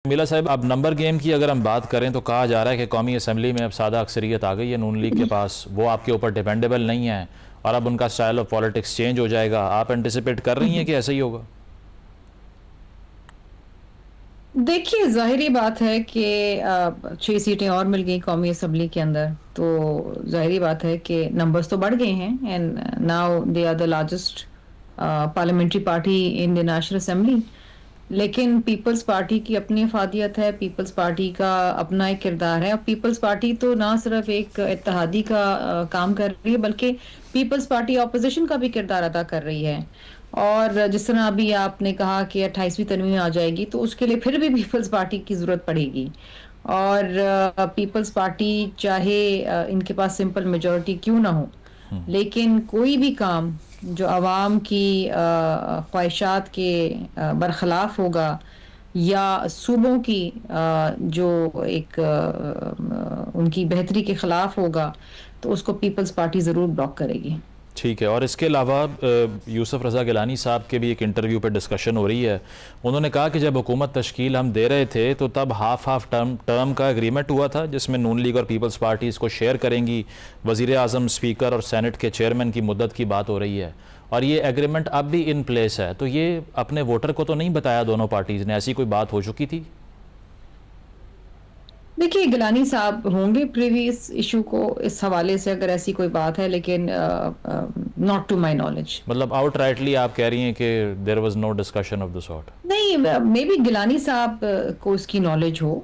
मिला साहब, अब नंबर गेम की अगर हम बात करें तो कहा जा रहा है कि कौमी असम्बली में अब सादा अक्सरियत आ गई है नून लीग के पास, वो आपके ऊपर डिपेंडेबल नहीं है और अब उनका स्टाइल ऑफ पॉलिटिक्स चेंज हो जाएगा। आप एंटिसिपेट कर रही हैं कि ऐसा ही होगा? देखिए, जाहिर बात है कि 6 सीटें और मिल गई कौमी असम्बली के अंदर, तो जाहिर बात है कि नंबर्स तो बढ़ गए हैं and now they are the largest parliamentary party in the national assembly. लेकिन पीपल्स पार्टी की अपनी अफादियत है, पीपल्स पार्टी का अपना एक किरदार है। और पीपल्स पार्टी तो ना सिर्फ एक इत्तेहादी का काम कर रही है, बल्कि पीपल्स पार्टी ऑपोजिशन का भी किरदार अदा कर रही है। और जिस तरह अभी आपने कहा कि 28वीं तरमीम आ जाएगी, तो उसके लिए फिर भी पीपल्स पार्टी की जरूरत पड़ेगी। और पीपल्स पार्टी चाहे इनके पास सिंपल मेजोरिटी क्यों ना हो, लेकिन कोई भी काम जो आवाम की ख्वाहिशात के बरखिलाफ होगा या सूबों की जो एक उनकी बेहतरी के खिलाफ होगा, तो उसको पीपल्स पार्टी ज़रूर ब्लॉक करेगी। ठीक है। और इसके अलावा यूसुफ रज़ा गिलानी साहब के भी एक इंटरव्यू पे डिस्कशन हो रही है। उन्होंने कहा कि जब हुकूमत तश्कील हम दे रहे थे तो तब हाफ टर्म का एग्रीमेंट हुआ था, जिसमें नून लीग और पीपल्स पार्टी इसको शेयर करेंगी। वज़ीर आज़म, स्पीकर और सेनेट के चेयरमैन की मुद्दत की बात हो रही है और ये एग्रीमेंट अब भी इन प्लेस है। तो ये अपने वोटर को तो नहीं बताया दोनों पार्टीज़ ने? ऐसी कोई बात हो चुकी थी? देखिए, गिलानी साहब होंगे प्रीवियस इशू को इस हवाले से अगर ऐसी कोई बात है, लेकिन नॉट टू माय नॉलेज। मतलब आउट राइटली आप कह रही हैं कि there was no discussion of the sort? नहीं, मे बी गिलानी साहब को इसकी नॉलेज हो,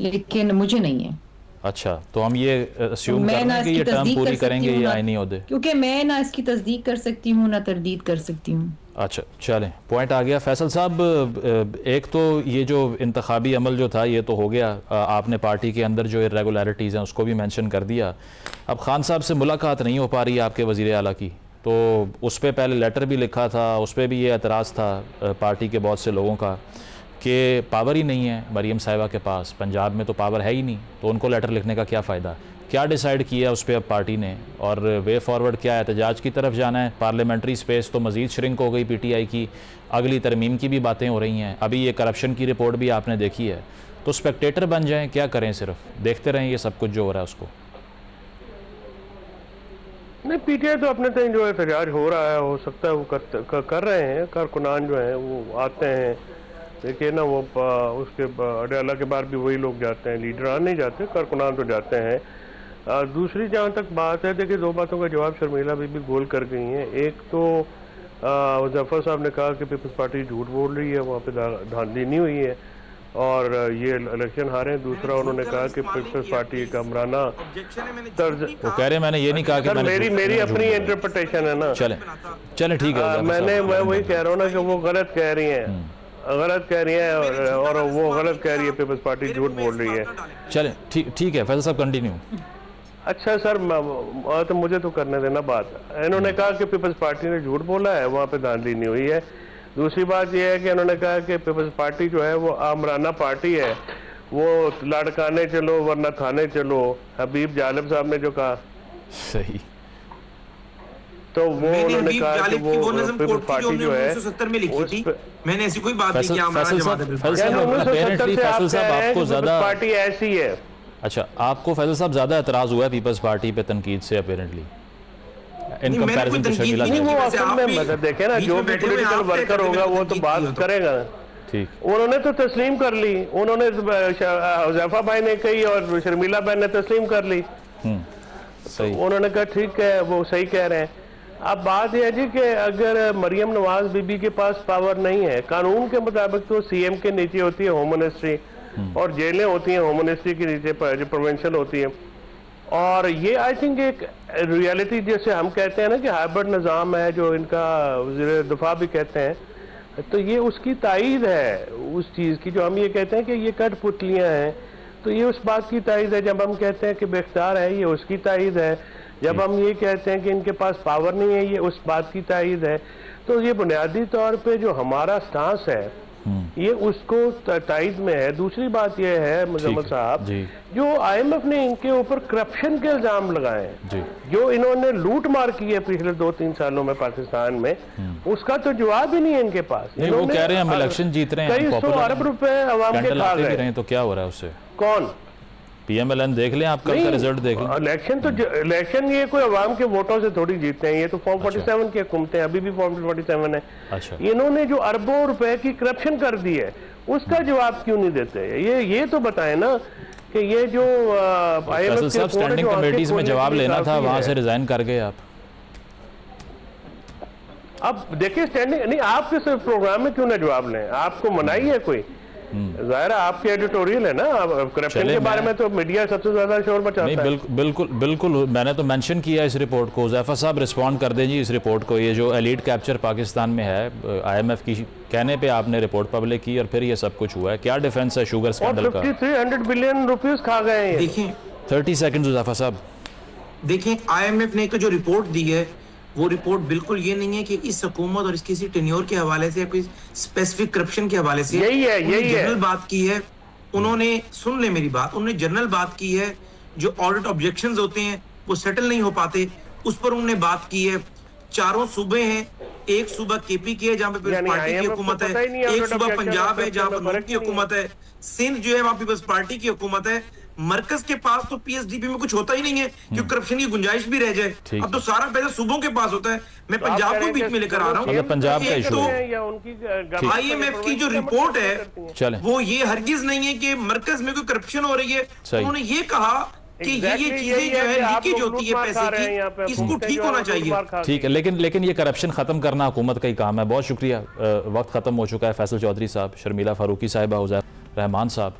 लेकिन मुझे नहीं है। अच्छा, तो हम ये तो अस्यूम कर मैं रहे ना हैं कि इसकी ये टर्म तस्दीक कर पूरी सकती करेंगे हूँ ये ना, आईनी ओहदे? क्योंकि मैं ना इसकी तस्दीक कर सकती हूँ ना तरदीद कर सकती हूँ। अच्छा, चलें, पॉइंट आ गया। फैसल साहब, एक तो ये जो इंतखाबी अमल जो था ये तो हो गया, आपने पार्टी के अंदर जो इरेगुलरिटीज़ हैं उसको भी मेंशन कर दिया। अब खान साहब से मुलाकात नहीं हो पा रही है आपके वज़ीर आला की, तो उस पर पहले लेटर भी लिखा था, उस पर भी ये एतराज़ था पार्टी के बहुत से लोगों का कि पावर ही नहीं है मरीम साहिबा के पास, पंजाब में तो पावर है ही नहीं, तो उनको लेटर लिखने का क्या फ़ायदा? क्या डिसाइड किया उस पर अब पार्टी ने, और वे फॉरवर्ड क्या है? एहतजाज की तरफ जाना है? पार्लियामेंट्री स्पेस तो मज़ीद श्रिंक हो गई पीटीआई की, अगली तरमीम की भी बातें हो रही हैं, अभी ये करप्शन की रिपोर्ट भी आपने देखी है, तो स्पेक्टेटर बन जाएं? क्या करें, सिर्फ देखते रहें ये सब कुछ जो हो रहा है उसको? नहीं, पीटीआई तो अपने तक जो एहतजाज हो रहा है, हो सकता है वो कर रहे हैं। कारकुनान जो हैं वो आते हैं, देखिए ना, वो उसके अडयाला के बाहर भी वही लोग जाते हैं, लीडरान नहीं जाते, कारकुनान तो जाते हैं। दूसरी जहाँ तक बात है, देखिए दो बातों का जवाब शर्मिला भी गोल कर गई हैं। एक तो जफर साहब ने कहा कि पीपल्स पार्टी झूठ बोल रही है, वहाँ पे धांधली नहीं हुई है और ये इलेक्शन हारे हैं। दूसरा उन्होंने कहा कि पीपल्स पार्टी का अमराना तर्ज, वो कह रहे हैं, मैंने ये नहीं कहा कि मेरी अपनी इंटरप्रिटेशन है ना। चले ठीक है, मैं वही कह रहा हूँ ना कि वो गलत कह रही हैं, गलत कह रही है और वो गलत कह रही है, पीपल्स पार्टी झूठ बोल रही है। चलें ठीक है, फैसल साहब कंटिन्यू। अच्छा सर, तो मुझे तो करने देना बात। इन्होंने कहा कि पीपल्स पार्टी ने झूठ बोला है, वहाँ पे धांधली नहीं हुई है। दूसरी बात यह है कि इन्होंने कहा कि पीपल्स पार्टी जो है वो आमराना पार्टी है, वो लड़काने चलो वरना थाने चलो, हबीब जालिब साहब ने जो कहा। सही। तो वो उन्होंने कहा कि वो पीपल्स पार्टी जो है 1970 में लिखी थी, मैंने ऐसी कोई बात नहीं की। फैसल साहब आपको ज्यादा पार्टी ऐसी है। अच्छा, आपको फैसल साहब ज्यादा एतराज हुआ है पीपल्स पार्टी पे तनकीद से apparently in comparison to Sharmila? वो असल में मतलब देखे ना, जो भी पॉलिटिकल वर्कर होगा वो तो बात करेगा। ठीक, उन्होंने तो तस्लीम कर ली, उन्होंने हुज़ैफा भाई ने कही और शर्मिला बहन ने तस्लीम कर ली। सही। उन्होंने कहा ठीक है, वो सही कह रहे हैं। अब बात यह है जी कि अगर मरियम नवाज बीबी के पास पावर नहीं है, कानून के मुताबिक तो सीएम के नीचे होती है होम मिनिस्ट्री और जेलें होती हैं होम मिनिस्ट्री के नीचे जो प्रोविंशियल होती है। और ये आई थिंक एक रियलिटी, जैसे हम कहते हैं ना कि हाइब्रिड निज़ाम है, जो इनका वज़ीर दिफा भी कहते हैं, तो ये उसकी तायीद है उस चीज़ की। जो हम ये कहते हैं कि ये कठपुतलियाँ हैं, तो ये उस बात की तायीद है। जब हम कहते हैं कि बेख्तियार है, ये उसकी तायीद है। जब हम ये कहते हैं कि इनके पास पावर नहीं है, ये उस बात की तायीद है। तो ये बुनियादी तौर पे जो हमारा स्टांस है ये उसको टाइज में है। दूसरी बात ये है मुजम्मल साहब, जो IMF ने इनके ऊपर करप्शन के इल्जाम लगाए हैं, जो इन्होंने लूट मार की है पिछले 2-3 सालों में पाकिस्तान में, उसका तो जवाब ही नहीं है इनके पास। नहीं, वो कह रहे हैं हम इलेक्शन जीत रहे हैं, कई 100 अरब रुपए अवाम के खा गए, तो क्या हो रहा है उससे? कौन? PMLN देख लें, आप कल का रिजल्ट देख लें। इलेक्शन ये कोई अवाम के वोटों से थोड़ी जीतते हैं, ये तो फॉर्म 47 की हुकूमतें, अभी भी फॉर्म 47 है। अच्छा, इन्होंने जो अरबों रुपए की करप्शन कर दी है, उसका जवाब क्यों नहीं देते? ये तो बताएं ना कि ये जो फैसल साहब स्टैंडिंग कमेटीज में जवाब लेना था, वहां से रिजाइन कर गए आप। अब देखिए स्टैंडिंग नहीं, आप किस प्रोग्राम में क्यों ना जवाब लें? आपको मनाही है कोई? जाहिर है आपके एडिटोरियल है ना, करप्शन के बारे में तो मीडिया सबसे ज्यादा शोर मचाता है। बिल्कुल मैंने तो मेंशन किया इस रिपोर्ट को। ज़ैफर साहब रिस्पॉन्ड कर दें जी इस रिपोर्ट को। ये जो एलीट कैप्चर पाकिस्तान में है, IMF की कहने पे आपने रिपोर्ट पब्लिक की और फिर ये सब कुछ हुआ है, क्या डिफेंस है शुगर स्कैंडल का? 5300 बिलियन रुपीस खा गए हैं। देखिए 30 सेकंड ज़ैफर साहब। देखें IMF ने जो रिपोर्ट दी है, वो रिपोर्ट बिल्कुल ये नहीं है कि इस हुकूमत और इसकी टेन्योर के हवाले से या कोई स्पेसिफिक करप्शन के हवाले से। यही है जनरल बात की है उन्होंने, सुन ले मेरी बात, उन्होंने जनरल बात की है जो ऑडिट ऑब्जेक्शंस होते हैं वो सेटल नहीं हो पाते, उस पर उन्होंने बात की है। 4 सूबे हैं, एक सूबा KP की है जहाँ पे पीपल्स पार्टी की हुकूमत है, एक सूबा पंजाब है जहाँ पर नून की हुकूमत है, सिंध जो है वहाँ पीपल्स पार्टी की हुकूमत है। मरकज के पास तो PSDP में कुछ होता ही नहीं है कि करप्शन की गुंजाइश भी रह जाए। अब तो सारा पैसा सूबों के पास होता है। मैं पंजाब को बीच में लेकर आ रहा हूँ। पंजाब का इशू तो IMF की जो रिपोर्ट है वो ये हरगिज नहीं है कि मरकज में कोई करप्शन हो रही है। उन्होंने ये कहा कि ये चीजें जो है लीकेज होती है पैसे की, इसको ठीक होना चाहिए। ठीक है, लेकिन ये करप्शन खत्म करना हुकूमत का ही काम है। बहुत शुक्रिया। वक्त खत्म हो चुका है। फैसल चौधरी साहब, शर्मिला फारूकी साहिबा, उज़ैर रहमान साहब,